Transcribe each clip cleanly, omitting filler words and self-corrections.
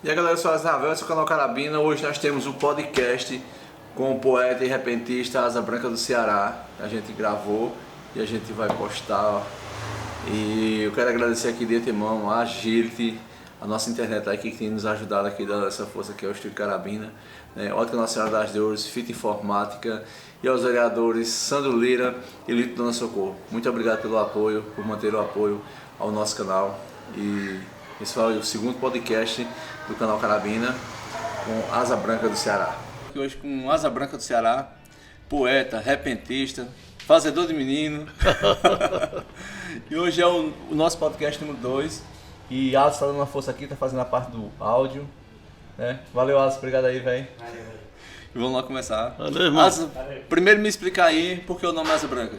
E aí galera, eu sou Asa Ravel, esse é o canal Carabina. Hoje nós temos um podcast com o poeta e repentista Asa Branca do Ceará. A gente gravou e a gente vai postar. E eu quero agradecer aqui de antemão a Agility, a nossa internet aqui que tem nos ajudado aqui, dando essa força aqui ao Estúdio Carabina, né? Ótica Nossa Senhora das Dores, Fita Informática e aos vereadores Sandro Lira e Lito Dona Socorro. Muito obrigado pelo apoio, por manter o apoio ao nosso canal. E esse foi o segundo podcast do canal Carabina com Asa Branca do Ceará. Hoje com Asa Branca do Ceará, poeta, repentista, fazedor de menino. E hoje é o nosso podcast número 2. E Asa está dando uma força aqui, está fazendo a parte do áudio. Né? Valeu, Asa, obrigado aí, velho. E vamos lá começar. Valeu, irmão. Asa, primeiro me explicar aí por que o nome é Asa Branca.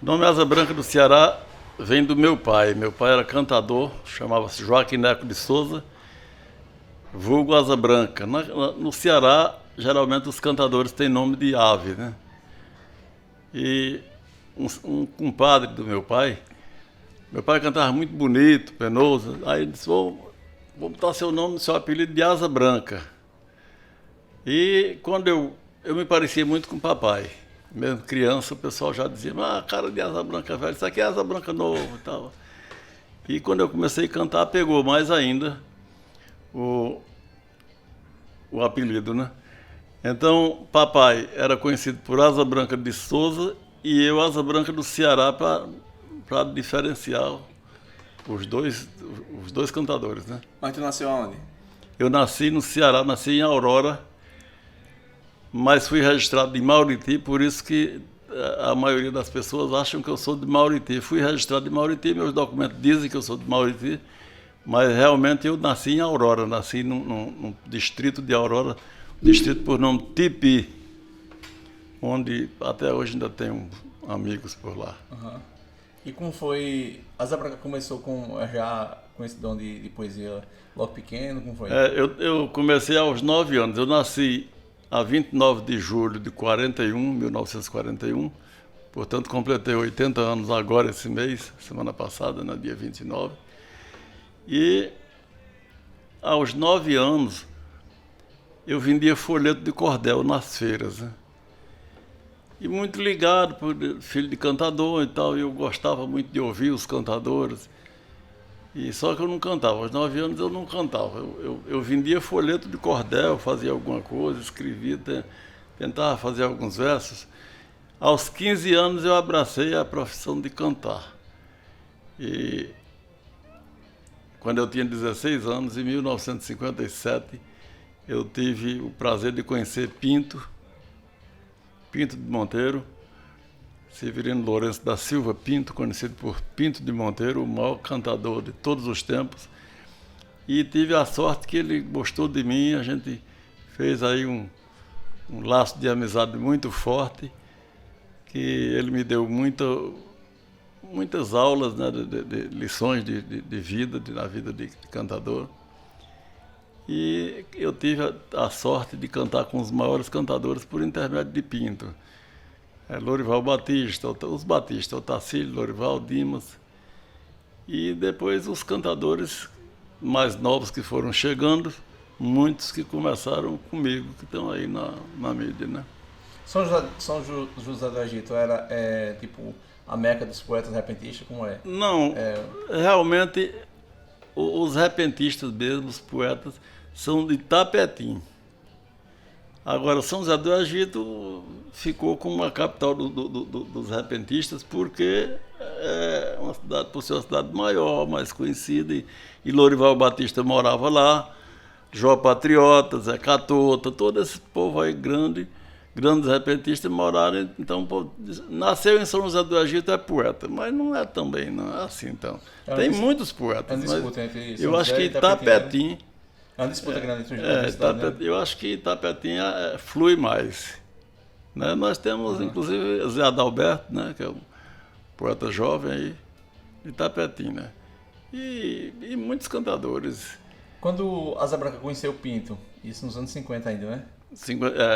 O nome Asa Branca do Ceará vem do meu pai. Meu pai era cantador, chamava-se Joaquim Neco de Souza, vulgo Asa Branca. No Ceará, geralmente os cantadores têm nome de ave, né? E um compadre do meu pai cantava muito bonito, penoso. Aí ele disse, vou botar seu nome, seu apelido de Asa Branca. E quando eu me parecia muito com o papai. Mesmo criança, o pessoal já dizia, cara de Asa Branca velho, isso aqui é Asa Branca novo e tal. E quando eu comecei a cantar, pegou mais ainda o apelido, né? Então, papai era conhecido por Asa Branca de Souza e eu Asa Branca do Ceará para diferenciar os dois cantadores, né? Mas tu nasceu aonde? Eu nasci no Ceará, nasci em Aurora, mas fui registrado em Mauriti, por isso que a maioria das pessoas acham que eu sou de Mauriti. Fui registrado em Mauriti, meus documentos dizem que eu sou de Mauriti, mas realmente eu nasci em Aurora, nasci num distrito de Aurora, distrito por nome Tipi, onde até hoje ainda tenho amigos por lá. Uhum. E como foi? Asa Branca começou já com esse dom de poesia logo pequeno? Como foi? Eu comecei aos 9 anos, eu nasci a 29 de julho de 1941, portanto completei 80 anos agora esse mês, semana passada, no dia 29. E aos 9 anos eu vendia folheto de cordel nas feiras, né? E muito ligado, por filho de cantador e tal, eu gostava muito de ouvir os cantadores. E só que eu não cantava, aos 9 anos eu não cantava. Eu vendia folheto de cordel, fazia alguma coisa, escrevia, tentava fazer alguns versos. Aos 15 anos eu abracei a profissão de cantar. E quando eu tinha 16 anos, em 1957, eu tive o prazer de conhecer Pinto de Monteiro, Severino Lourenço da Silva Pinto, conhecido por Pinto de Monteiro, o maior cantador de todos os tempos. E tive a sorte que ele gostou de mim, a gente fez aí um laço de amizade muito forte, que ele me deu muitas aulas, né, de lições de vida, na vida de cantador. E eu tive a sorte de cantar com os maiores cantadores por intermédio de Pinto. Lorival Batista, os Batista, Otacílio, Lorival, Dimas. E depois os cantadores mais novos que foram chegando, muitos que começaram comigo, que estão aí na mídia, né? São José do Egito era tipo a meca dos poetas repentistas, como é? Não, realmente os repentistas mesmo, os poetas, são de Tapetim. Agora, São José do Egito ficou como a capital dos repentistas, porque é uma cidade, por ser uma cidade maior, mais conhecida, e Lorival Batista morava lá, Jó Patriota, Zé Catota, todo esse povo aí grandes repentistas moraram. Então, nasceu em São José do Egito, é poeta, mas não é também, não é assim, então. Tem muitos poetas, mas eu acho que Tapetim... É uma disputa grande entre os dois, né? Eu acho que Itapetim flui mais, né? Nós temos, inclusive, Zé Adalberto, né? Que é um poeta jovem aí, de Itapetim, né? E muitos cantadores. Quando Asa Branca conheceu Pinto, isso nos anos 50 ainda, né?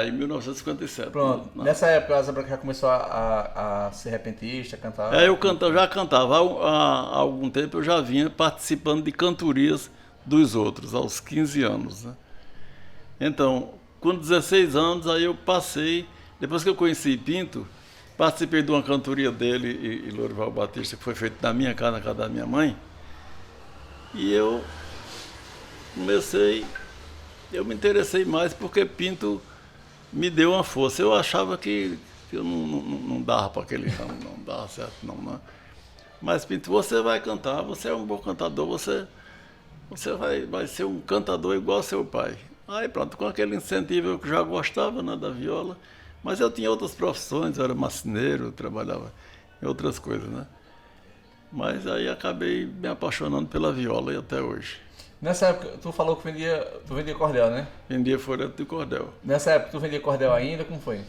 Em 1957. Pronto. Nessa época a Asa Branca já começou a ser repentista, a cantar? Eu já cantava. Há algum tempo eu já vinha participando de cantorias dos outros, aos 15 anos. Né? Então, com 16 anos, aí eu passei, depois que eu conheci Pinto, participei de uma cantoria dele e Lourival Batista, que foi feita na minha casa, na casa da minha mãe, e eu me interessei mais porque Pinto me deu uma força. Eu achava que eu não dava para aquele ramo, não dava certo não, né? Mas Pinto, você vai cantar, você é um bom cantador, você vai ser um cantador igual ao seu pai. Aí pronto, com aquele incentivo eu já gostava, né, da viola, mas eu tinha outras profissões, eu era marceneiro, trabalhava em outras coisas, né? Mas aí acabei me apaixonando pela viola e até hoje. Nessa época, tu falou que tu vendia cordel, né? Vendia folheto de cordel. Nessa época, tu vendia cordel ainda? Como foi?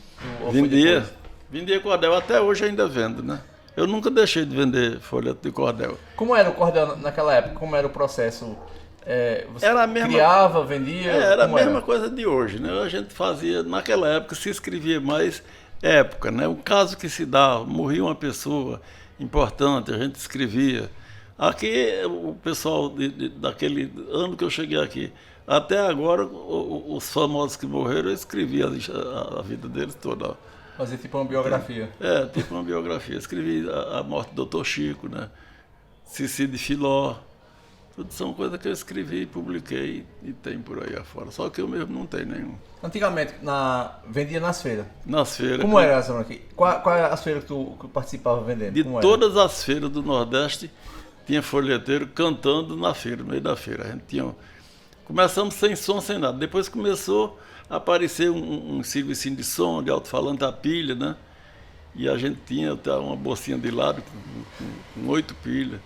Vendia cordel, até hoje ainda vendo, né? Eu nunca deixei de vender folheto de cordel. Como era o cordel naquela época? Como era o processo? Você era a mesma, criava, vendia? Era a mesma coisa de hoje, né? A gente fazia, naquela época se escrevia mais época, né? O caso que se dá, morria uma pessoa importante, a gente escrevia. Aqui, o pessoal daquele ano que eu cheguei aqui, até agora, os famosos que morreram, eu escrevi a vida deles toda. Fazia tipo uma biografia. Tipo uma biografia. Escrevi a morte do Dr. Chico, né? Cici de Filó. Tudo são coisas que eu escrevi, publiquei e tem por aí afora. Só que eu mesmo não tenho nenhum. Antigamente, vendia nas feiras? Nas feiras. Como era essa aqui? Qual era as feiras que tu participava vendendo? De todas as feiras do Nordeste, tinha folheteiro cantando na feira, no meio da feira. A gente tinha... Começamos sem som, sem nada. Depois começou a aparecer um serviço de som, de alto-falante a pilha, né? E a gente tinha uma bolsinha de lado com 8 pilhas.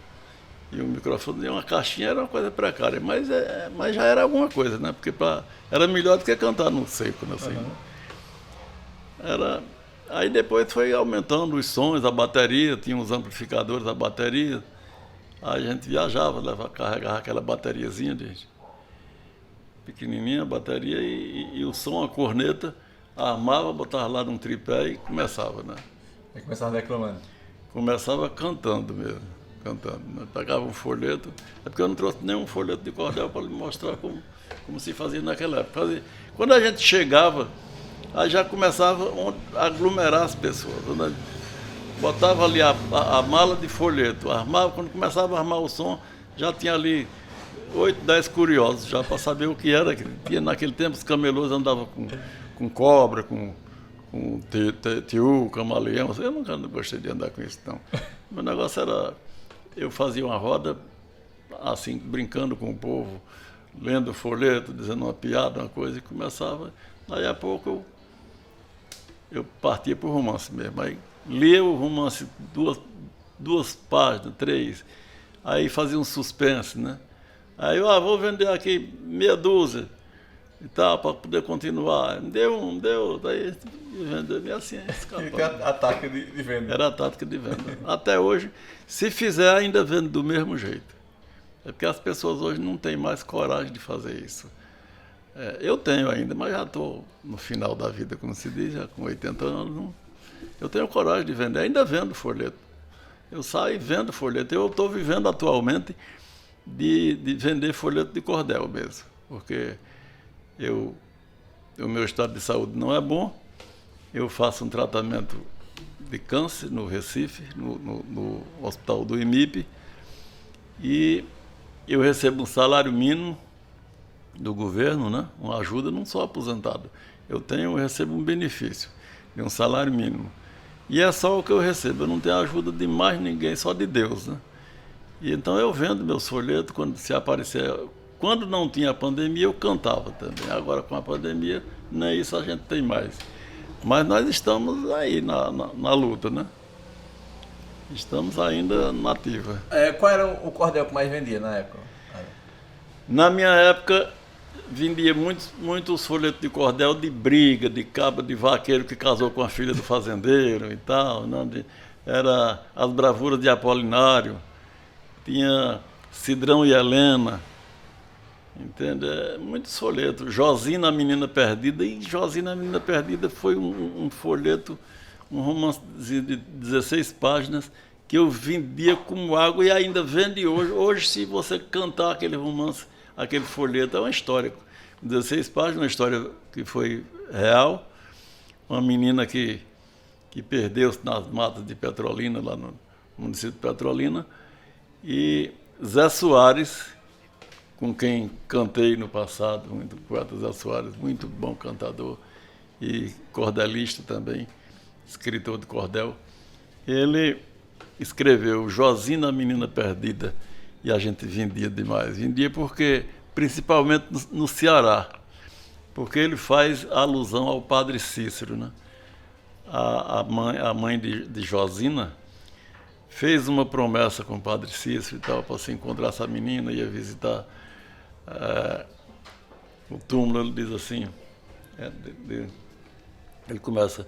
E o microfone, uma caixinha, era uma coisa precária, mas já era alguma coisa, né? Porque era melhor do que cantar no seco, né? Assim, Aí depois foi aumentando os sons, a bateria, tinha uns amplificadores da bateria. Aí a gente viajava, carregava aquela bateriazinha pequenininha, a bateria e o som, a corneta, armava, botava lá num tripé e começava, né? Aí começava declamando? Começava cantando mesmo. Né? Pegava um folheto, é porque eu não trouxe nenhum folheto de cordel para lhe mostrar como se fazia naquela época. Quando a gente chegava, aí já começava a aglomerar as pessoas. Né? Botava ali a mala de folheto, armava, quando começava a armar o som, já tinha ali 8, 10 curiosos, já para saber o que era. Tinha, naquele tempo os camelôs andavam com cobra, com tiu, camaleão. Eu nunca gostei de andar com isso, não. Meu negócio era... Eu fazia uma roda, assim, brincando com o povo, lendo folheto, dizendo uma piada, uma coisa, e começava. Daí a pouco eu partia para o romance mesmo. Aí lia o romance, duas páginas, 3, aí fazia um suspense, né? Aí eu vou vender aqui meia dúzia e tal, para poder continuar. Deu, daí vendeu e assim escapando. A tática de venda. Era a tática de venda. Até hoje, se fizer, ainda vendo do mesmo jeito. É porque as pessoas hoje não têm mais coragem de fazer isso. Eu tenho ainda, mas já estou no final da vida, como se diz, já com 80 anos. Eu tenho coragem de vender, ainda vendo folheto. Eu saio e vendo folheto. Eu estou vivendo atualmente de vender folheto de cordel mesmo, porque o meu estado de saúde não é bom. Eu faço um tratamento de câncer no Recife, no hospital do IMIP, e eu recebo um salário mínimo do governo, né? Uma ajuda, não sou aposentado. Eu recebo um benefício de um salário mínimo. E é só o que eu recebo, eu não tenho ajuda de mais ninguém, só de Deus, né? E então eu vendo meus folhetos, quando se aparecer... Quando não tinha pandemia, eu cantava também. Agora, com a pandemia, nem isso a gente tem mais. Mas nós estamos aí na luta, né? Estamos ainda na ativa. Qual era o cordel que mais vendia na época? Na minha época, vendia muitos folhetos de cordel de briga, de cabo de vaqueiro que casou com a filha do fazendeiro e tal. Né? Era as bravuras de Apolinário. Tinha Cidrão e Helena. Entende? Muitos folhetos. Josina, a Menina Perdida. E Josina, a Menina Perdida foi um folheto, um romance de 16 páginas que eu vendia como água e ainda vende hoje. Hoje, se você cantar aquele romance, aquele folheto é uma história, 16 páginas, uma história que foi real, uma menina que perdeu-se nas matas de Petrolina, lá no município de Petrolina, e Zé Soares, com quem cantei no passado, muito poeta Zé Soares, muito bom cantador e cordelista também, escritor de cordel. Ele escreveu Josina, Menina Perdida, e a gente vendia demais. Vendia porque, principalmente no Ceará, porque ele faz alusão ao Padre Cícero, né? A mãe de Josina fez uma promessa com o Padre Cícero e tal, para se encontrar essa menina, ia visitar o túmulo. Ele diz assim, ele começa: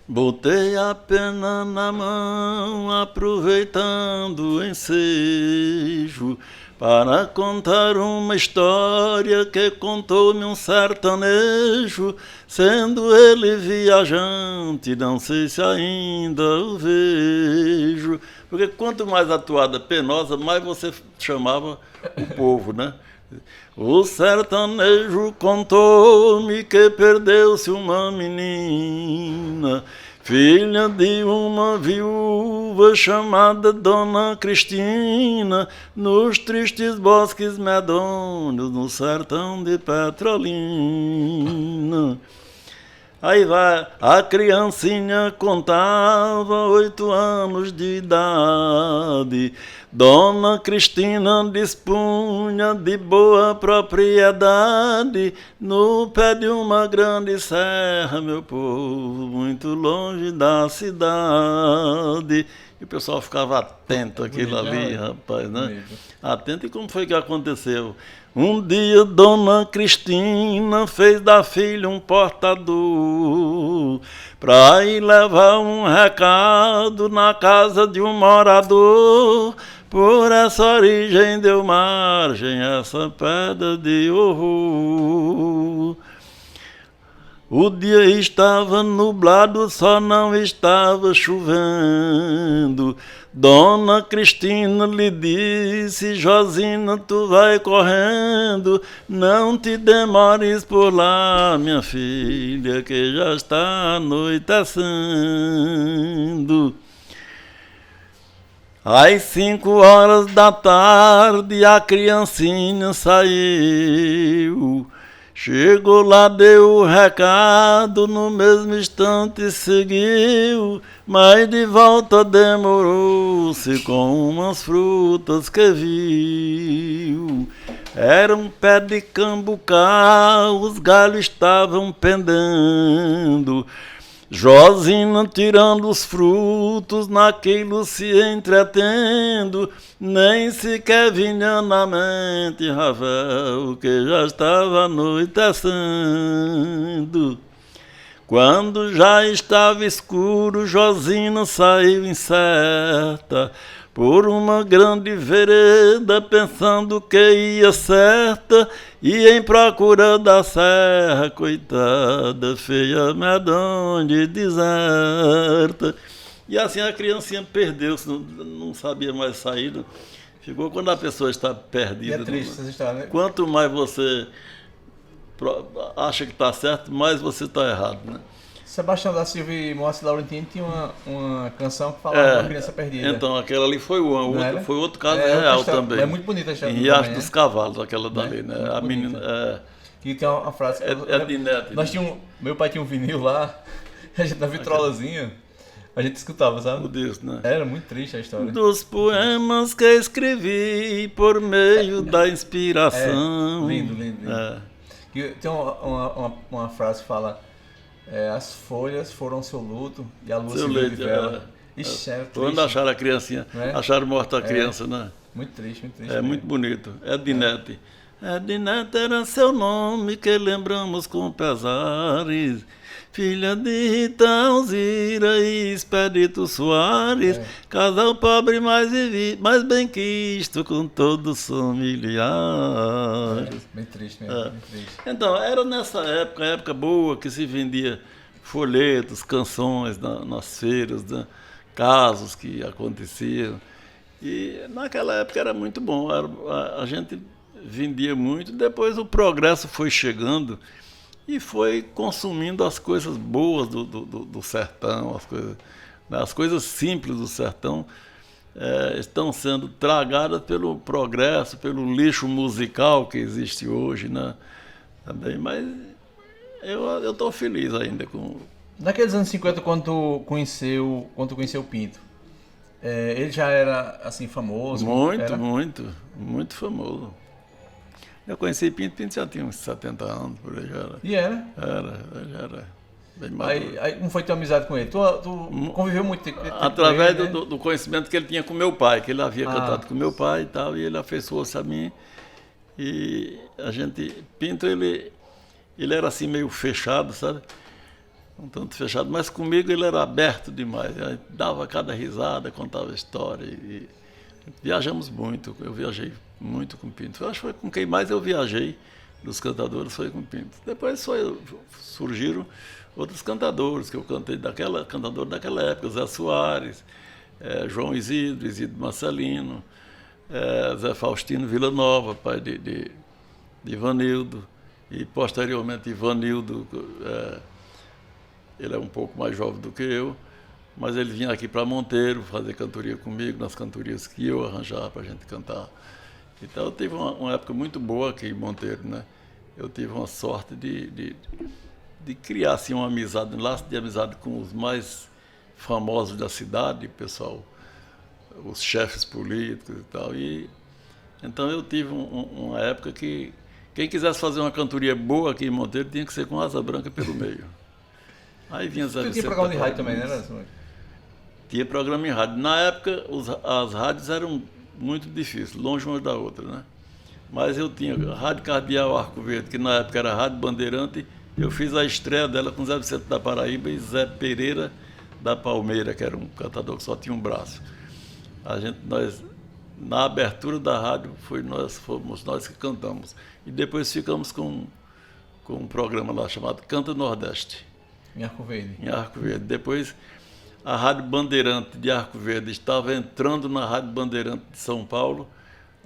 botei a pena na mão, aproveitando o ensejo, para contar uma história que contou-me um sertanejo, sendo ele viajante, não sei se ainda o vejo. Porque quanto mais a toada penosa, mais você chamava o povo, né? O sertanejo contou-me que perdeu-se uma menina, filha de uma viúva chamada Dona Cristina, nos tristes bosques medonhos, no sertão de Petrolina. Aí vai, a criancinha contava 8 anos de idade. Dona Cristina dispunha de boa propriedade no pé de uma grande serra, meu povo, muito longe da cidade. E o pessoal ficava atento àquilo ali, rapaz, né? Atento. E como foi que aconteceu? Um dia Dona Cristina fez da filha um portador pra ir levar um recado na casa de um morador. Por essa origem deu margem essa pedra de horror. O dia estava nublado, só não estava chovendo. Dona Cristina lhe disse: Josina, tu vai correndo, não te demores por lá, minha filha, que já está anoitecendo. Às 5 horas da tarde a criancinha saiu. Chegou lá, deu o recado, no mesmo instante seguiu, mas de volta demorou-se com umas frutas que viu. Era um pé de cambucá, os galhos estavam pendendo. Josina tirando os frutos, naquilo se entretendo, nem sequer vinha na mente Ravel, que já estava anoitecendo. Quando já estava escuro, Josina saiu incerta por uma grande vereda, pensando que ia certa, e em procura da serra, coitada, feia, medonha e deserta. E assim a criancinha perdeu-se, não sabia mais sair. Ficou quando a pessoa está perdida. E é triste essa história, né? Quanto mais você acha que está certo, mais você está errado, né? Sebastião da Silva e Moacir Laurentino tinha uma canção que falava da criança perdida. Então, aquela ali foi outro caso real também. É muito bonita a história. Em Riacho dos Cavalos, aquela dali, né? Muito a menina. Que tem uma frase. De neto. Meu pai tinha um vinil lá, a gente na vitrolazinha, a gente escutava, sabe? Disso, né? Era muito triste a história. Dos poemas que escrevi por meio da inspiração. Lindo. Que tem uma frase que fala: as folhas foram seu luto e a lua se viu de vela. Ixi, é triste. Quando acharam a criancinha, acharam morta a criança, né? Muito triste. Muito bonito. Edinete. Edinete era seu nome que lembramos com pesares. Filha de Rita Alzira e Expedito Soares, casal pobre, mais bem quisto com todos os familiares. Bem triste mesmo, bem triste. Então, era nessa época boa, que se vendia folhetos, canções nas feiras, né? Casos que aconteciam. E naquela época era muito bom. A gente vendia muito. Depois o progresso foi chegando e foi consumindo as coisas boas do sertão, as coisas simples do sertão estão sendo tragadas pelo progresso, pelo lixo musical que existe hoje, né? Também, mas eu estou feliz ainda com... Naqueles anos 50, quando tu conheceu o Pinto, ele já era assim famoso? Muito famoso. Eu conheci Pinto já tinha uns 70 anos, por aí já era. E era? Já era bem maduro. Aí como foi tua amizade com ele? Tu conviveu muito tempo através com ele, né? do conhecimento que ele tinha com meu pai, que ele havia cantado com meu pai e tal, e ele afeiçoou-se a mim. E Pinto, ele era assim meio fechado, sabe? Um tanto fechado, mas comigo ele era aberto demais. Ele dava cada risada, contava história e viajamos muito. Eu viajei muito com Pinto. Eu acho que foi com quem mais eu viajei dos cantadores foi com Pinto. Depois surgiram outros cantadores que eu cantei cantador daquela época, Zé Soares, João Isidro Marcelino, Zé Faustino Villanova, pai de Ivanildo, e posteriormente Ivanildo. Ele é um pouco mais jovem do que eu, mas ele vinha aqui para Monteiro fazer cantoria comigo, nas cantorias que eu arranjava para a gente cantar. Então eu tive uma época muito boa aqui em Monteiro, né? Eu tive uma sorte de criar assim, uma amizade, um laço de amizade com os mais famosos da cidade, pessoal, os chefes políticos e tal. Então eu tive uma época que quem quisesse fazer uma cantoria boa aqui em Monteiro tinha que ser com asa branca pelo meio. Aí vinha Zé Vicente. Tinha programa de rádio também, né? Tinha programa em rádio. Na época, as rádios eram muito difíceis, longe uma da outra, né? Mas eu tinha a Rádio Cardeal Arco Verde, que na época era Rádio Bandeirante. Eu fiz a estreia dela com Zé Vicente da Paraíba e Zé Pereira da Palmeira, que era um cantador que só tinha um braço. Na abertura da rádio, fomos nós que cantamos. E depois ficamos com um programa lá chamado Canta Nordeste. Em Arco Verde. Em Arco Verde. Depois, a Rádio Bandeirante de Arco Verde estava entrando na Rádio Bandeirante de São Paulo.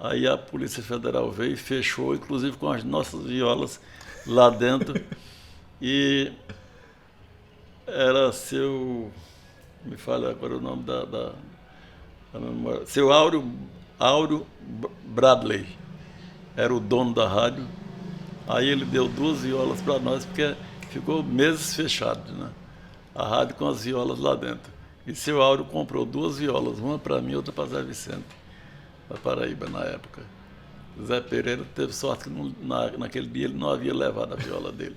Aí a Polícia Federal veio e fechou, inclusive com as nossas violas lá dentro. E era me fala agora o nome da memória, seu Áureo Bradley, era o dono da rádio. Aí ele deu 2 violas para nós, porque ficou meses fechado, né? A rádio com as violas lá dentro. E seu Áureo comprou 2 violas, uma para mim e outra para Zé Vicente, da Paraíba, na época. Zé Pereira teve sorte que naquele dia ele não havia levado a viola dele.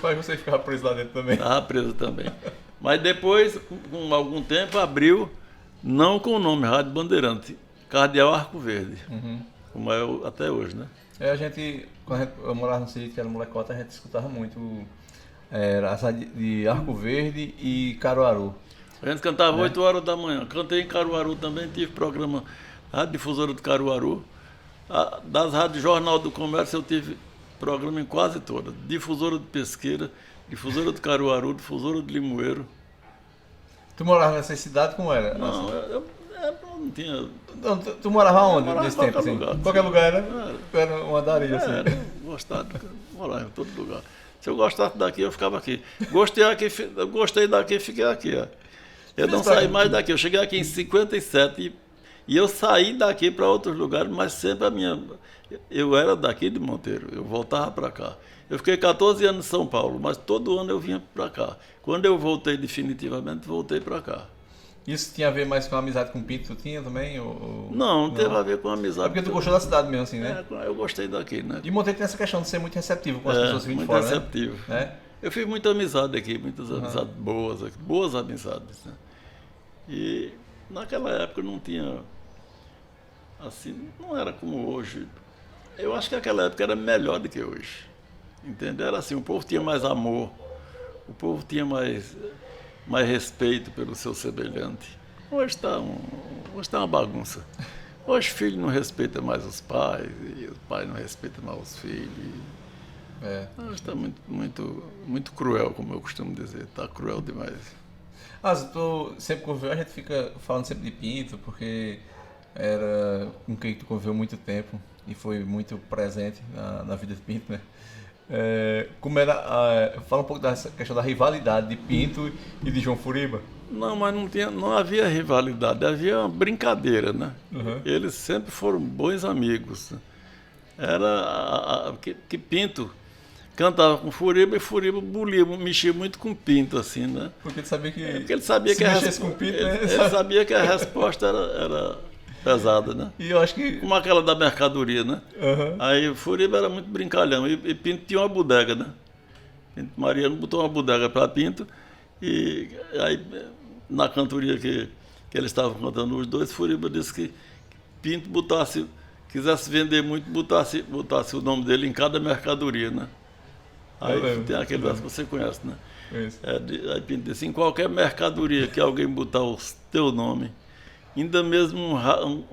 Mas você ficava preso lá dentro também? Estava preso também. Mas depois, com algum tempo, abriu, não com o nome Rádio Bandeirante, Cardeal Arco Verde, como é até hoje, né? Quando eu morava no sítio, que era molecota, a gente escutava muito as rádios de Arco Verde e Caruaru. A gente cantava 8 horas da manhã. Cantei em Caruaru também, tive programa Rádio Difusora do Caruaru. Das rádios Jornal do Comércio eu tive programa em quase todas. Difusora de Pesqueira, Difusora do Caruaru, Difusora de Limoeiro. Tu morava nessa cidade, como era? Não, eu não tinha... Não, tu morava onde nesse tempo? Assim? Lugar. Qualquer lugar, né? Era uma daria, assim. Eu gostava de morar em todo lugar. Se eu gostasse daqui, eu ficava aqui. Gostei daqui, fiquei aqui. Ó. Eu não saí mais daqui. Eu cheguei aqui em 57 e eu saí daqui para outros lugares, mas sempre eu era daqui de Monteiro, eu voltava para cá. Eu fiquei 14 anos em São Paulo, mas todo ano eu vinha para cá. Quando eu voltei definitivamente, voltei para cá. Isso tinha a ver mais com a amizade com o Pinto? Tu tinha também? Não teve a ver com a amizade. É porque tu gostou da cidade mesmo, assim, né? Eu gostei daqui, né? E Monteiro tem essa questão de ser muito receptivo com as pessoas que vêm de fora, muito receptivo. Né? Eu fiz muita amizade aqui, muitas amizades boas amizades, né? E naquela época não tinha, assim, não era como hoje. Eu acho que aquela época era melhor do que hoje, entendeu? Era assim, o povo tinha mais amor, o povo tinha mais respeito pelo seu semelhante. Hoje está uma bagunça. Hoje o filho não respeita mais os pais, e o pai não respeita mais os filhos. Hoje está muito cruel, como eu costumo dizer, está cruel demais. Tu sempre conviveu, a gente fica falando sempre de Pinto, porque era com quem tu conviveu muito tempo e foi muito presente na vida de Pinto, né? Como era, fala um pouco dessa questão da rivalidade de Pinto e de João Furiba. Não, mas não havia rivalidade, havia uma brincadeira, né? Uhum. Eles sempre foram bons amigos. Era que Pinto cantava com Furiba e Furiba bulia, mexia muito com Pinto, assim, né? Porque ele sabia que, Porque ele sabia se que mexesse com Pinto, ele sabia que a resposta era pesada, né? E eu acho que... Como aquela da mercadoria, né? Uhum. Aí o Furiba era muito brincalhão e Pinto tinha uma bodega, né? Pinto Mariano botou uma bodega para Pinto e aí na cantoria que eles estavam cantando os dois, Furiba disse que Pinto quisesse vender muito, botasse o nome dele em cada mercadoria, né? Aí tem aquele verso que você conhece, né? Aí Pinto disse, em qualquer mercadoria que alguém botar o teu nome, ainda mesmo um rato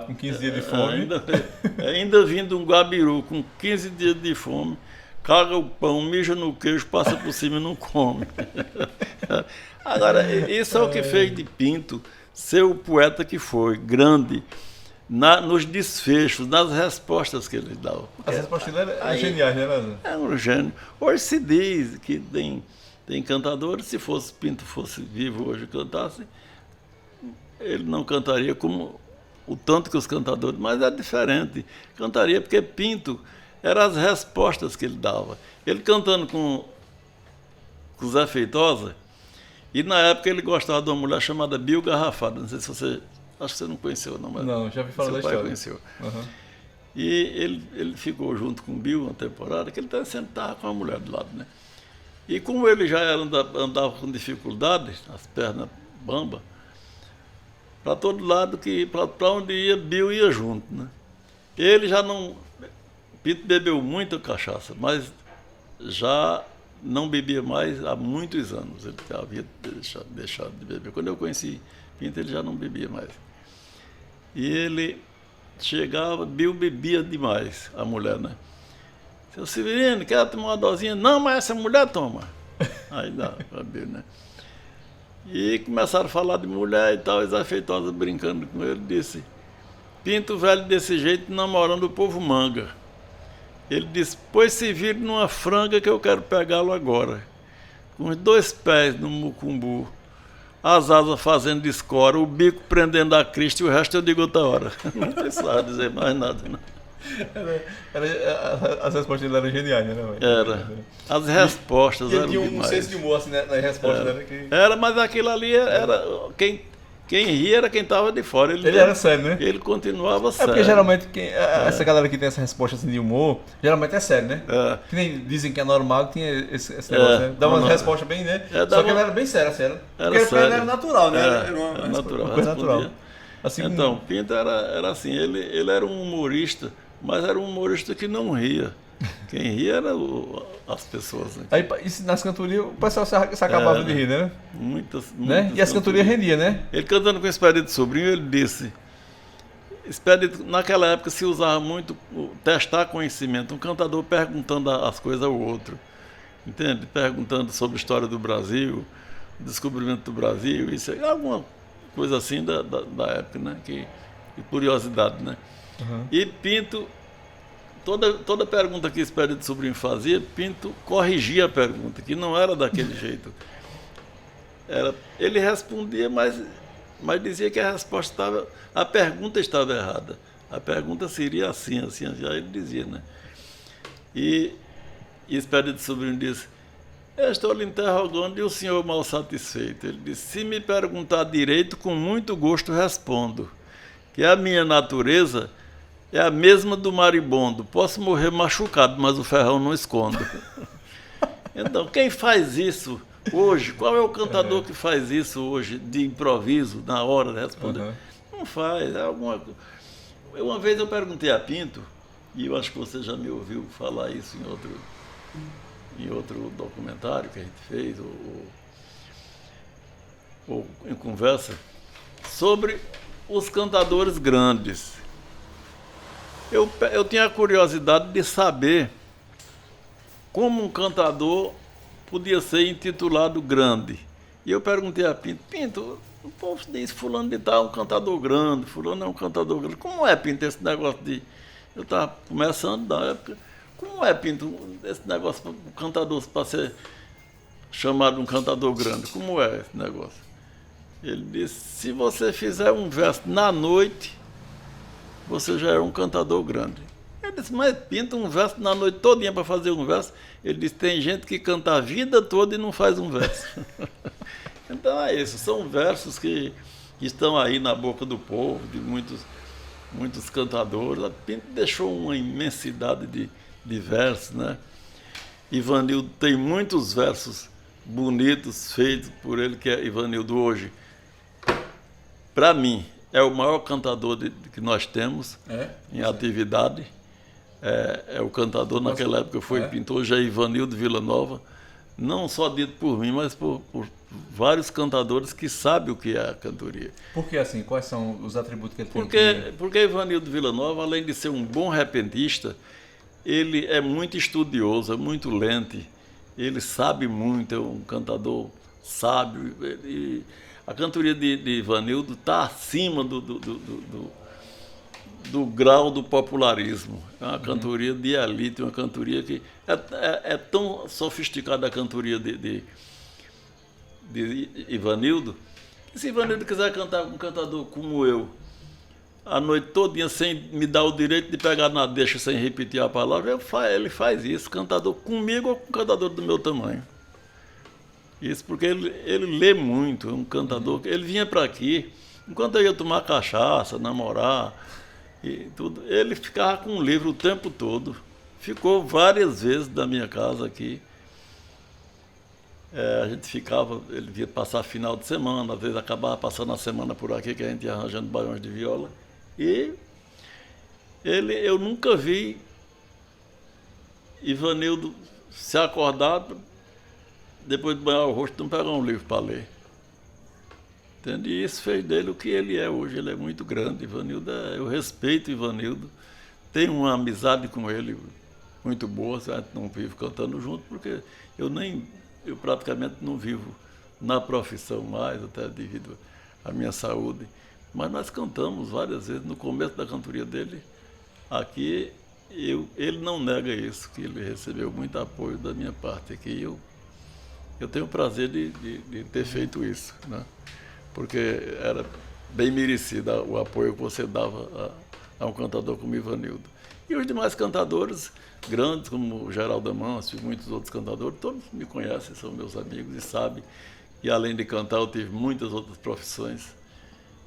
com 15 dias de fome. Ainda vindo um guabiru com 15 dias de fome, caga o pão, mija no queijo, passa por cima e não come. Agora, isso é o que fez de Pinto ser o poeta que foi, grande, nos desfechos, nas respostas que ele dava. As respostas dele eram geniais, né, Lázaro? É um gênio. Hoje se diz que tem cantadores, se Pinto fosse vivo hoje e cantasse, ele não cantaria como o tanto que os cantadores, mas é diferente. Cantaria porque Pinto eram as respostas que ele dava. Ele cantando com Zé Feitosa, e na época ele gostava de uma mulher chamada Bio Garrafada. Não sei se você... Acho que você não conheceu, não, mas... Não, já vi falar da seu pai história. Conheceu. Uhum. E ele ficou junto com o Bio uma temporada, que ele sempre estava com a mulher do lado, né? E como ele já andava com dificuldade, as pernas bambas, para todo lado, para onde ia, Bio ia junto, né? Ele já não... Pinto bebeu muita cachaça, mas já não bebia mais há muitos anos. Ele havia deixado de beber. Quando eu conheci Pinto, ele já não bebia mais. E ele chegava, Bio bebia demais, a mulher, né? Seu Severino, quer tomar uma dosinha? Não, mas essa mulher toma. Aí dá para Bio, né? E começaram a falar de mulher e tal, e Zé Feitosa brincando com ele, disse, Pinto velho desse jeito namorando o povo manga. Ele disse, pois se vire numa franga que eu quero pegá-lo agora. Com os 2 pés no mucumbu, as asas fazendo escora, o bico prendendo a crista e o resto eu digo outra hora. Não precisava dizer mais nada, não. As respostas dele eram geniais, né? Era. As respostas eram demais. Ele tinha um senso de humor assim, né, nas respostas dele. Era, mas aquilo ali era... Quem ria era quem estava de fora. Ele era sério, né? Ele continuava sério. É porque geralmente essa galera que tem essa resposta assim, de humor, geralmente é sério, né? Que nem dizem que é normal, tinha esse negócio, né? Dá uma resposta bem, né? Só que ele era bem sério, assim. Porque ele era natural, né? Era natural. Uma coisa natural. Assim, então, Pinto era assim, ele era um humorista, mas era um humorista que não ria. Quem ria eram as pessoas. Né? Aí nas cantorias o pessoal se acabava de rir, né? Muitas né? E as cantorias rendiam, né? Ele cantando com o Expedito Sobrinho, ele disse... Expedito, naquela época se usava muito testar conhecimento, um cantador perguntando as coisas ao outro. Entende? Perguntando sobre a história do Brasil, o descobrimento do Brasil, isso aí, alguma coisa assim da época, né? Que curiosidade, né? Uhum. E Pinto... Toda pergunta que Expedito Sobrinho fazia, Pinto corrigia a pergunta, que não era daquele jeito. Ele respondia, mas dizia que a pergunta estava errada. A pergunta seria assim, assim, assim. Aí ele dizia, né? E Expedito Sobrinho disse, eu estou lhe interrogando e o senhor mal satisfeito. Ele disse, se me perguntar direito, com muito gosto respondo, que a minha natureza é a mesma do maribondo. Posso morrer machucado, mas o ferrão não escondo. Então, quem faz isso hoje? Qual é o cantador que faz isso hoje, de improviso, na hora de responder? Uhum. Não faz. Uma vez eu perguntei a Pinto, e eu acho que você já me ouviu falar isso em outro documentário que a gente fez, ou em conversa, sobre os cantadores grandes. Eu tinha a curiosidade de saber como um cantador podia ser intitulado grande. E eu perguntei a Pinto, O povo diz, fulano de tal é um cantador grande, fulano é um cantador grande. Como é, Pinto, esse negócio de... Eu estava começando na época. Como é, Pinto, esse negócio, um cantador para ser chamado um cantador grande? Como é esse negócio? Ele disse, se você fizer um verso na noite, você já é um cantador grande. Eu disse, mas Pinto, um verso na noite todinha para fazer um verso? Ele disse, tem gente que canta a vida toda e não faz um verso. Então é isso, são versos que estão aí na boca do povo, de muitos cantadores. A Pinto deixou uma imensidade de versos, né? Ivanildo tem muitos versos bonitos feitos por ele, que é Ivanildo hoje. Para mim, é o maior cantador que nós temos em atividade. É o cantador, naquela época foi Pinto, hoje é Ivanildo Villanova. Não só dito por mim, mas por vários cantadores que sabem o que é a cantoria. Por que assim? Quais são os atributos que ele tem? Porque Ivanildo Villanova, além de ser um bom repentista, ele é muito estudioso, é muito lente, ele sabe muito, é um cantador sábio. A cantoria de Ivanildo está acima do grau do popularismo. É uma cantoria de elite, uma cantoria que é tão sofisticada a cantoria de Ivanildo, que se Ivanildo quiser cantar com um cantador como eu, a noite todinha sem me dar o direito de pegar na deixa sem repetir a palavra, ele faz isso, cantador comigo ou com um cantador do meu tamanho. Isso porque ele lê muito, é um cantador. Ele vinha para aqui, enquanto eu ia tomar cachaça, namorar e tudo, ele ficava com um livro o tempo todo. Ficou várias vezes na minha casa aqui. A gente ficava, ele vinha passar final de semana, às vezes acabava passando a semana por aqui, que a gente ia arranjando baiões de viola. E eu nunca vi Ivanildo se acordar, depois de banhar o rosto, não pegar um livro para ler. Entende? E isso fez dele o que ele é hoje. Ele é muito grande. Ivanildo, eu respeito Ivanildo, tenho uma amizade com ele muito boa. A gente não vive cantando junto, porque eu praticamente não vivo na profissão mais, até devido à minha saúde. Mas nós cantamos várias vezes. No começo da cantoria dele, aqui, ele não nega isso, que ele recebeu muito apoio da minha parte aqui. Eu tenho o prazer de ter feito isso, né? Porque era bem merecido o apoio que você dava a um cantador como Ivanildo. E os demais cantadores grandes, como Geraldo Amâncio e muitos outros cantadores, todos me conhecem, são meus amigos e sabem. E além de cantar, eu tive muitas outras profissões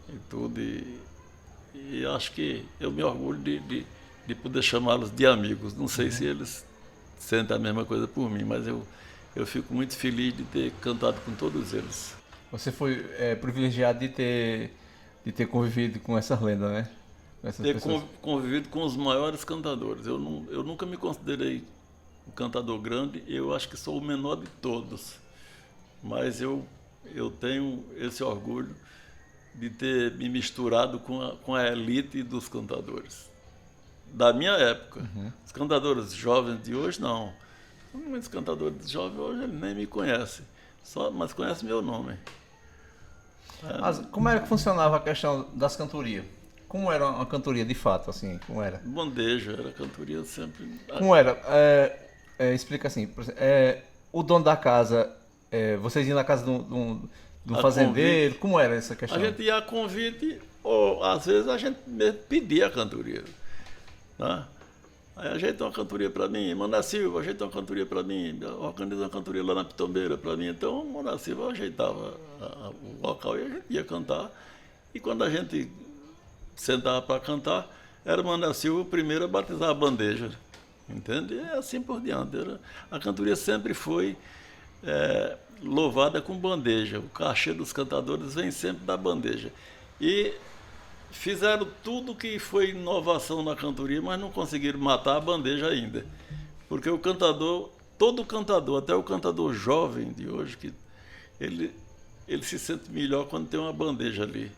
e tudo. E acho que eu me orgulho de poder chamá-los de amigos. Não sei se eles sentem a mesma coisa por mim, mas eu fico muito feliz de ter cantado com todos eles. Você foi privilegiado de ter convivido com essas lendas, né? Ter convivido com os maiores cantadores. Eu nunca me considerei um cantador grande, eu acho que sou o menor de todos. Mas eu tenho esse orgulho de ter me misturado com a elite dos cantadores. Da minha época. Os cantadores jovens de hoje, não. Muitos cantadores jovens hoje eles nem me conhecem, mas conhecem meu nome. Mas como era que funcionava a questão das cantorias? Como era uma cantoria de fato, assim? Como era? Bandeja, era cantoria sempre. Como era? Explica assim, por exemplo, o dono da casa, vocês iam na casa de um fazendeiro, convite. Como era essa questão? A gente ia a convite, ou às vezes a gente mesmo pedia a cantoria, né? Aí ajeita uma cantoria para mim, Mané Silva, ajeita uma cantoria para mim, organiza uma cantoria lá na Pitombeira para mim. Então o Mané Silva ajeitava o local e a gente ia cantar. E quando a gente sentava para cantar, era o Mané Silva o primeiro a batizar a bandeja. Entende? E assim por diante. A cantoria sempre foi louvada com bandeja. O cachê dos cantadores vem sempre da bandeja. E fizeram tudo que foi inovação na cantoria, mas não conseguiram matar a bandeja ainda. Porque o cantador, todo cantador, até o cantador jovem de hoje, que ele se sente melhor quando tem uma bandeja ali.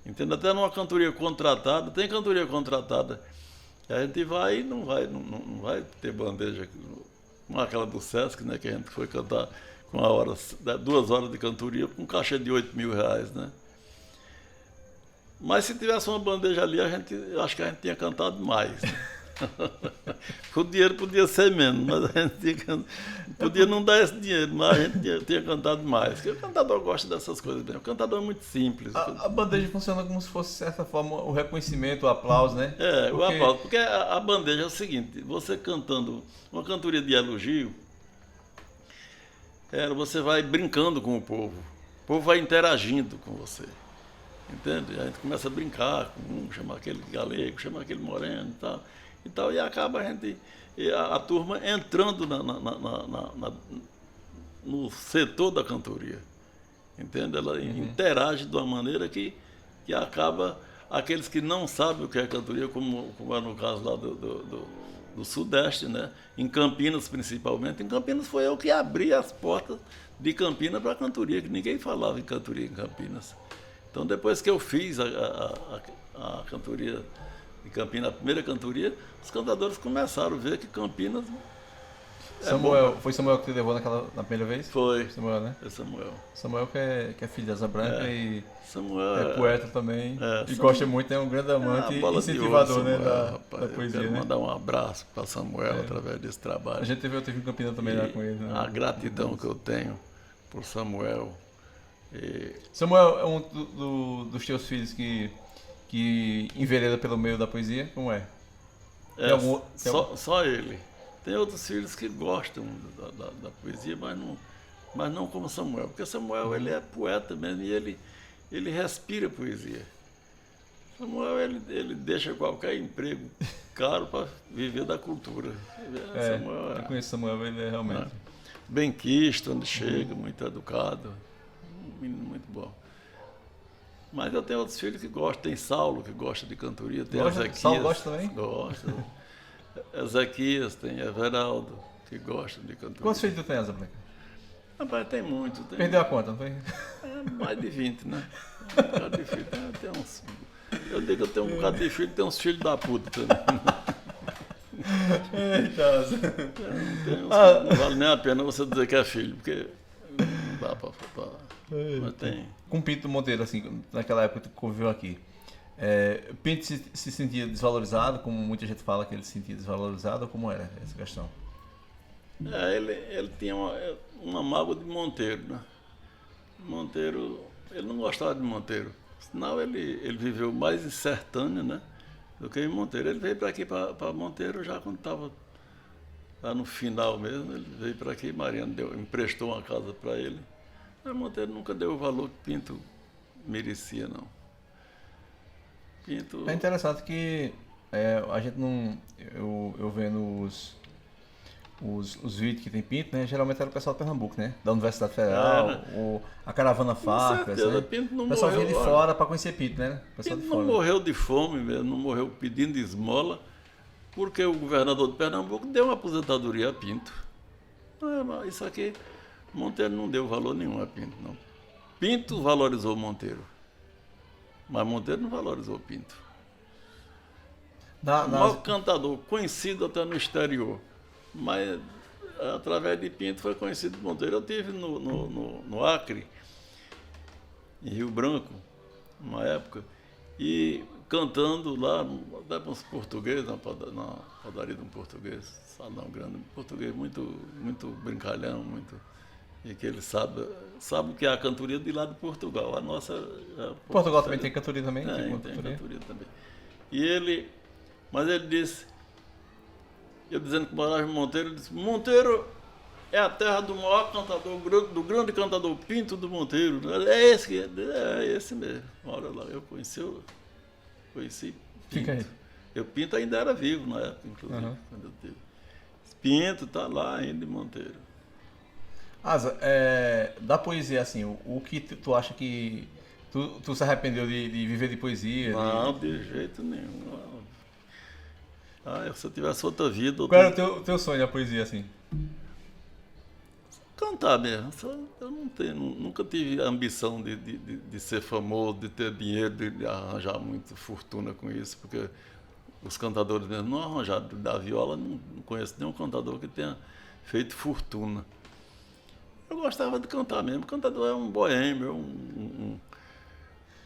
Entende? Até numa cantoria contratada, tem cantoria contratada. A gente vai e não vai ter bandeja. Como aquela do Sesc, né, que a gente foi cantar com 2 horas de cantoria, com um cachê de R$ 8.000, né? Mas se tivesse uma bandeja ali, acho que a gente tinha cantado mais. Né? O dinheiro podia ser menos, mas a gente podia não dar esse dinheiro, mas a gente tinha cantado mais. Porque o cantador gosta dessas coisas mesmo. O cantador é muito simples. A bandeja funciona como se fosse, de certa forma, o reconhecimento, o aplauso, né? O aplauso. Porque a bandeja é o seguinte, você cantando uma cantoria de elogio, você vai brincando com o povo vai interagindo com você. Entende? A gente começa a brincar com chama aquele galego, chama aquele moreno e tal, e acaba a turma entrando no setor da cantoria. Entende? Ela interage de uma maneira que acaba aqueles que não sabem o que é cantoria, como é no caso lá do Sudeste, né? Em Campinas principalmente. Em Campinas foi eu que abri as portas de Campinas para a cantoria, que ninguém falava em cantoria em Campinas. Então, depois que eu fiz a cantoria de Campinas, a primeira cantoria, os cantadores começaram a ver que Campinas Foi Samuel que te levou na primeira vez? Foi. Samuel, né? É Samuel. Samuel que é filho de Asa Branca e Samuel é poeta também. E Samuel, gosta muito, é um grande amante e incentivador, né, da poesia. Eu quero né? mandar um abraço para Samuel através desse trabalho. Eu tive em Campinas também lá com ele. Né? A gratidão que eu tenho por Samuel. Samuel é um dos teus filhos que envereda pelo meio da poesia? Como é? Só ele. Tem outros filhos que gostam da poesia, mas não como Samuel. Porque Samuel ele é poeta mesmo e ele respira poesia. Samuel ele deixa qualquer emprego caro para viver da cultura. Eu conheço Samuel, ele é realmente... Benquisto, onde chega, muito educado. Um menino muito bom. Mas eu tenho outros filhos que gostam. Tem Saulo, que gosta de cantoria. Tem Ezequias. Saulo gosta também? Gosta. Ezequias, tem Everaldo, que gostam de cantoria. Quantos filhos tu tem, Asa Branca? Rapaz, tem muito. Perdeu a conta, não foi? Mais de 20, né? Um bocado de filho. Eu digo que eu tenho um bocado de filho, tem uns filhos da puta também. Não vale nem a pena você dizer que é filho, porque não dá pra mas tem. Com Pinto Monteiro, assim, naquela época que tu conviveu aqui, Pinto se sentia desvalorizado, como muita gente fala que ele se sentia desvalorizado, ou como era essa questão? Ele tinha uma mágoa de Monteiro, né? Monteiro, ele não gostava de Monteiro, senão ele viveu mais em Sertânia, né? Do que em Monteiro. Ele veio para aqui, para Monteiro, já quando estava lá no final mesmo. Ele veio para aqui, Mariana emprestou uma casa para ele. Mas Monteiro nunca deu o valor que Pinto merecia, não. Pinto... É interessante que a gente não... Eu vendo os vídeos que tem Pinto, né? Geralmente era o pessoal de Pernambuco, né? Da Universidade Federal, a Caravana Farcas, né? Pinto não o pessoal morreu, vinha de fora para conhecer Pinto, né? Pinto não morreu de fome mesmo, não morreu pedindo esmola, porque o governador de Pernambuco deu uma aposentadoria a Pinto. Mas isso aqui, Monteiro não deu valor nenhum a Pinto, não. Pinto valorizou Monteiro, mas Monteiro não valorizou Pinto. O maior cantador, conhecido até no exterior, mas através de Pinto foi conhecido Monteiro. Eu estive no Acre, em Rio Branco, uma época, e cantando lá, até para uns portugueses, na padaria de um português, salão grande, um português muito, muito brincalhão, e que ele sabe o que é a cantoria de lá de Portugal. A nossa... Portugal também tem cantoria também? Tem cantoria também. Mas ele disse, eu dizendo que morava em Monteiro, ele disse, Monteiro é a terra do maior cantador, do grande cantador Pinto do Monteiro. É esse mesmo. Olha lá, eu conheci Pinto. Fica aí. Pinto ainda era vivo na época, inclusive, quando eu tive. Pinto está lá ainda em Monteiro. Asa, da poesia, assim, o que tu acha que... Tu se arrependeu de viver de poesia? Não, de jeito nenhum. Se eu tivesse outra vida... Qual era o teu sonho da poesia, assim? Cantar mesmo. Eu nunca tive a ambição de ser famoso, de ter dinheiro, de arranjar muita fortuna com isso, porque os cantadores mesmo não arranjaram da viola, não conheço nenhum cantador que tenha feito fortuna. Eu gostava de cantar mesmo. O cantador é um boêmio, é um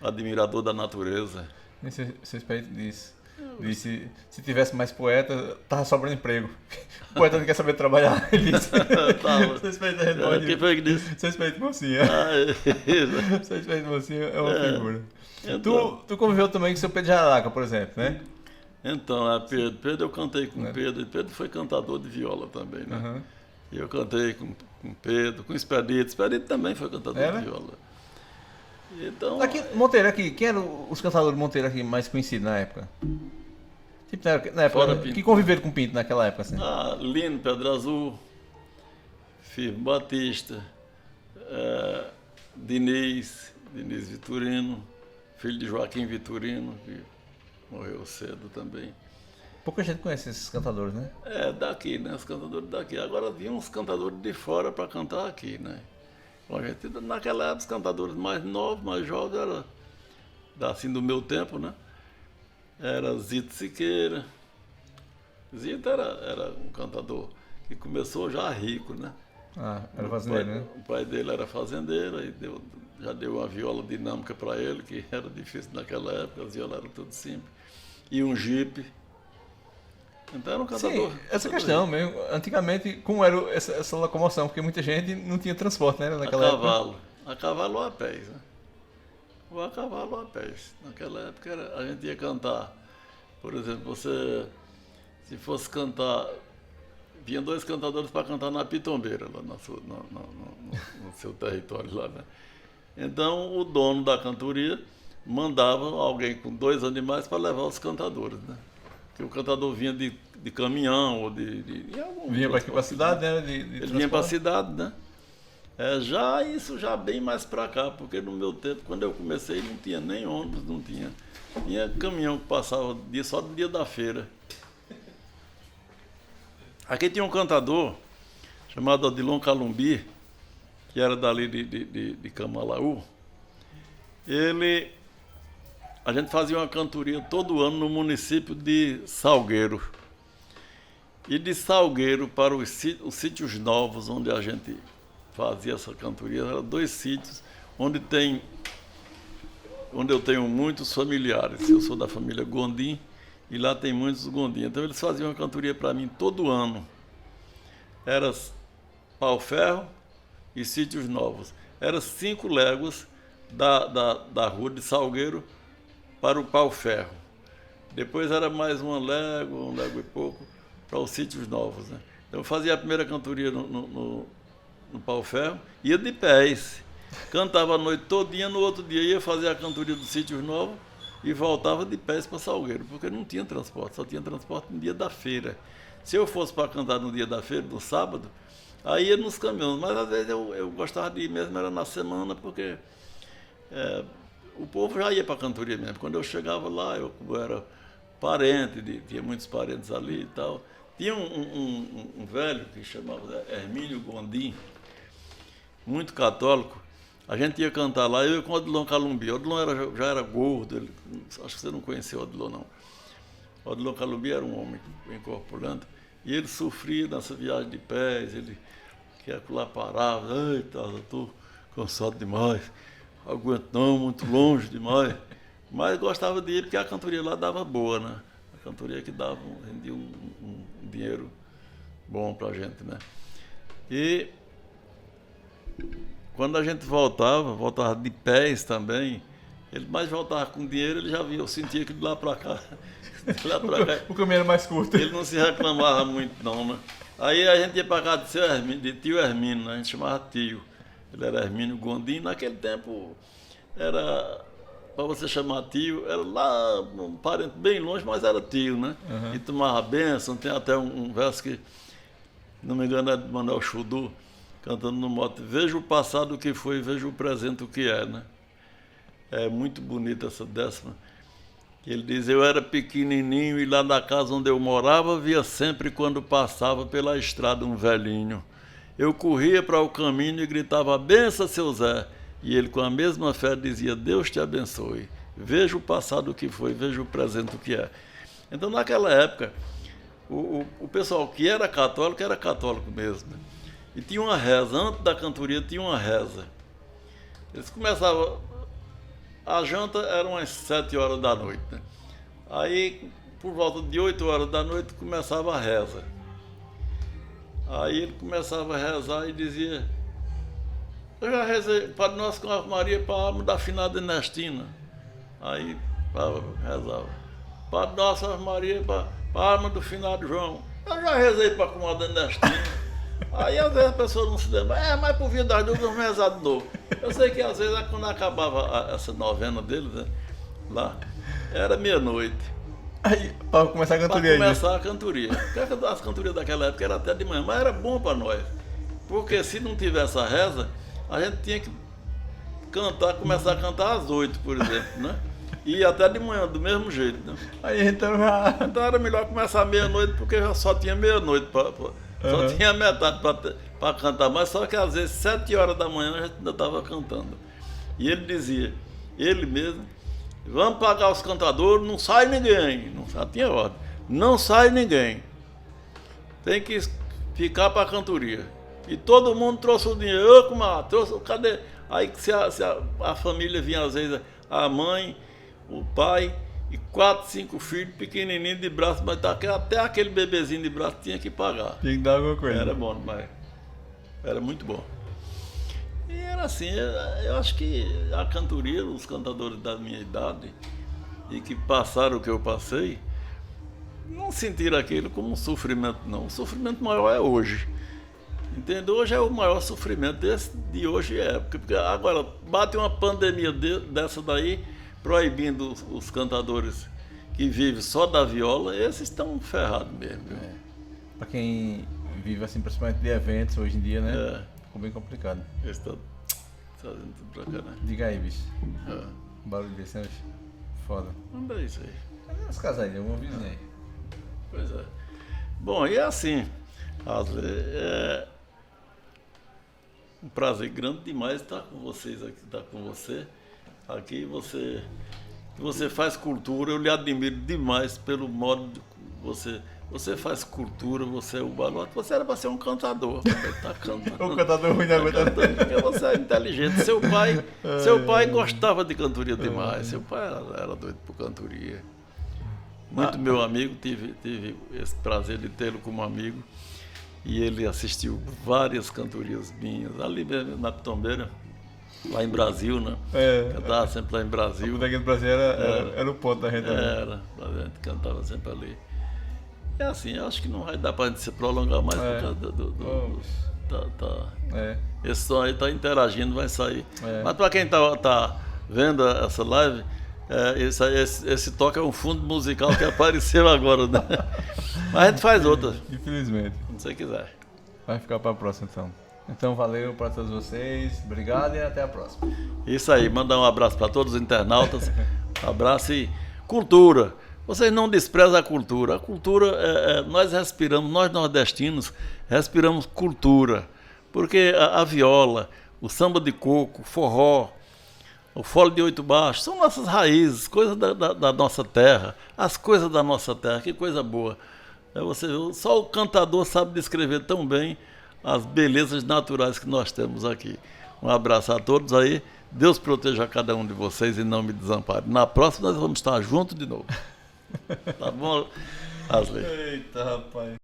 admirador da natureza. Seu respeito disso. Disse, se tivesse mais poeta, tava sobrando emprego. O poeta não quer saber trabalhar. Ele disse. Seu respeito Quem foi que disse? Seu respeito mocinha. Seu respeito mocinha é uma figura. Então, Tu conviveu também com o seu Pedro Jararaca, por exemplo, né? Então, Pedro eu cantei com Pedro, e Pedro foi cantador de viola também, né? Uhum. E eu cantei com Pedro, com Expedito também foi cantador de viola. Então, aqui, Monteiro, aqui, quem eram os cantadores de Monteiro aqui mais conhecidos na época? Tipo, na época que conviveram com o Pinto naquela época, assim. Lino, Pedro Azul, Firmo Batista, Diniz Vitorino, filho de Joaquim Vitorino, que morreu cedo também. Pouca gente conhece esses cantadores, né? Daqui, né? Os cantadores daqui. Agora vinham uns cantadores de fora para cantar aqui, né? Naquela época, os cantadores mais novos, mais jovens, era assim do meu tempo, né? Era Zito Siqueira. Zito era um cantador que começou já rico, né? Era fazendeiro, né? O pai dele era fazendeiro, aí já deu uma viola dinâmica para ele, que era difícil naquela época, as violas eram tudo simples. E um jipe. Então era um cantador. Sim, essa questão mesmo. Antigamente, como era essa locomoção? Porque muita gente não tinha transporte, né? Naquela época. A cavalo ou a pés, né? Ou a cavalo ou a pés. Naquela época a gente ia cantar. Por exemplo, se fosse cantar, vinham 2 cantadores para cantar na Pitombeira, lá no seu território lá, né? Então o dono da cantoria mandava alguém com 2 animais para levar os cantadores, né? Porque o cantador vinha de caminhão ou vinha para aqui para a cidade, né? Ele vinha para a cidade, né? Isso já bem mais para cá, porque no meu tempo, quando eu comecei, não tinha nem ônibus, não tinha. Tinha caminhão que passava só do dia da feira. Aqui tinha um cantador chamado Odilon Calumbi, que era dali de Camalaú. A gente fazia uma cantoria todo ano no município de Salgueiro. E de Salgueiro para os sítios novos, onde a gente fazia essa cantoria, eram 2 sítios onde eu tenho muitos familiares. Eu sou da família Gondim e lá tem muitos Gondim. Então eles faziam uma cantoria para mim todo ano. Era Pau Ferro e sítios novos. Era 5 léguas da rua de Salgueiro para o Pau Ferro. Depois era mais uma légua e pouco, para os sítios novos, né? Então eu fazia a primeira cantoria no Pau Ferro, ia de pés, cantava a noite todinha, no outro dia ia fazer a cantoria dos sítios novos e voltava de pés para Salgueiro, porque não tinha transporte, só tinha transporte no dia da feira. Se eu fosse para cantar no dia da feira, no sábado, aí ia nos caminhões, mas às vezes eu gostava de ir mesmo, era na semana, porque o povo já ia para a cantoria mesmo. Quando eu chegava lá, eu era parente, tinha muitos parentes ali e tal. Tinha um velho que chamava Hermínio Gondim, muito católico. A gente ia cantar lá, eu com o Odilon Calumbi. O Odilon já era gordo, acho que você não conheceu o Odilon, não. O Odilon Calumbi era um homem bem corpulento, e ele sofria nessa viagem de pés, ele que lá parava, eita, eu estou cansado demais. Aguento não, muito longe demais. Mas gostava de ir porque a cantoria lá dava boa, né? A cantoria que rendia um dinheiro bom pra gente, né? E quando a gente voltava de pés também, ele mais voltava com dinheiro, ele já via, eu sentia que de lá pra cá, o caminho era mais curto. Ele não se reclamava muito não, né? Aí a gente ia pra casa de tio Hermínio, né? A gente chamava tio. Ele era Hermínio Gondim. Naquele tempo, para você chamar tio, era lá um parente bem longe, mas era tio, né? Uhum. E tomava bênção. Tem até um verso que, não me engano, é de Manuel Chudu, cantando no mote: veja o passado o que foi, veja o presente o que é, né? É muito bonita essa 10ª. Ele diz: eu era pequenininho e lá na casa onde eu morava, via sempre quando passava pela estrada um velhinho. Eu corria para o caminho e gritava: bença, seu Zé. E ele, com a mesma fé, dizia: Deus te abençoe. Veja o passado o que foi, veja o presente o que é. Então, naquela época, o pessoal que era católico mesmo, né? E tinha uma reza, antes da cantoria tinha uma reza. Eles começavam, a janta era umas 7 horas da noite, né? Aí, por volta de 8 horas da noite, começava a reza. Aí ele começava a rezar e dizia: eu já rezei Padre Nosso com Ave Maria para a alma da finada Ernestina. Aí rezava: Padre Nosso Ave Maria para a alma do finado João. Eu já rezei para a comadre Ernestina. Aí às vezes a pessoa não se lembra, mas por via das dúvidas vamos rezar de novo. Eu sei que às vezes quando acabava essa novena deles, né, lá, era meia-noite. Aí, para começar a cantoria. Para começar a cantoria. Porque as cantorias daquela época era até de manhã, mas era bom para nós. Porque se não tivesse a reza, a gente tinha que começar a cantar às 8, por exemplo, né? E até de manhã, do mesmo jeito, né? Aí então já... Então era melhor começar à meia-noite, porque já só tinha meia-noite, só tinha metade para cantar, mas só que às vezes 7 horas da manhã a gente ainda estava cantando. E ele dizia, ele mesmo: vamos pagar os cantadores, não sai ninguém. Não, já tinha ordem. Não sai ninguém. Tem que ficar para a cantoria. E todo mundo trouxe o dinheiro. Eu, comadre, trouxe, cadê? Aí se a família vinha, às vezes, a mãe, o pai e 4, 5 filhos pequenininhos de braço, mas até aquele bebezinho de braço tinha que pagar. Tinha que dar alguma coisa. Era bom demais. Era muito bom. E era assim, eu acho que a cantoria, os cantadores da minha idade, e que passaram o que eu passei, não sentiram aquilo como um sofrimento, não. O sofrimento maior é hoje. Entendeu? Hoje é o maior sofrimento de hoje é. Porque agora bate uma pandemia dessa daí, proibindo os cantadores que vivem só da viola, esses estão ferrados mesmo. É. Para quem vive assim, principalmente de eventos hoje em dia, né? Ficou bem complicado. Eles estão fazendo tudo pra cá, né? Diga aí, bicho. Um barulho desse, né? Foda. Não é isso aí. Cadê as casas aí? Alguma vizinha aí? Pois é. Bom, e é assim, é um prazer grande demais estar com vocês aqui, estar com você. Aqui você faz cultura, eu lhe admiro demais pelo modo de você faz cultura, você é o balote, você era para ser um cantador, tá cantando. Um cantador ruim, não aguenta. Porque você é inteligente. Seu pai gostava de cantoria demais, seu pai era doido por cantoria. Muito meu amigo, tive esse prazer de tê-lo como amigo, e ele assistiu várias cantorias minhas, ali mesmo na Pitombeira, lá em Brasil, né? Cantava sempre lá em Brasil. Aqui no Brasil era o ponto da gente. Era, a gente cantava sempre ali. É assim, eu acho que não vai dar pra gente se prolongar mais por causa esse som aí tá interagindo, vai sair. Mas para quem tá vendo essa live, esse toque é um fundo musical que apareceu agora, né? Mas a gente faz outra. Infelizmente. Se você quiser. Vai ficar para a próxima então. Então valeu para todos vocês, obrigado e até a próxima. Isso aí, mandar um abraço para todos os internautas, abraço e cultura. Vocês não desprezam a cultura. A cultura, nós respiramos, nós nordestinos respiramos cultura, porque a viola, o samba de coco, o forró, o fole de 8 baixos, são nossas raízes, coisas da nossa terra, as coisas da nossa terra, que coisa boa. Só o cantador sabe descrever tão bem as belezas naturais que nós temos aqui. Um abraço a todos aí. Deus proteja cada um de vocês e não me desampare. Na próxima nós vamos estar juntos de novo. Tá bom, Asley? Eita, rapaz.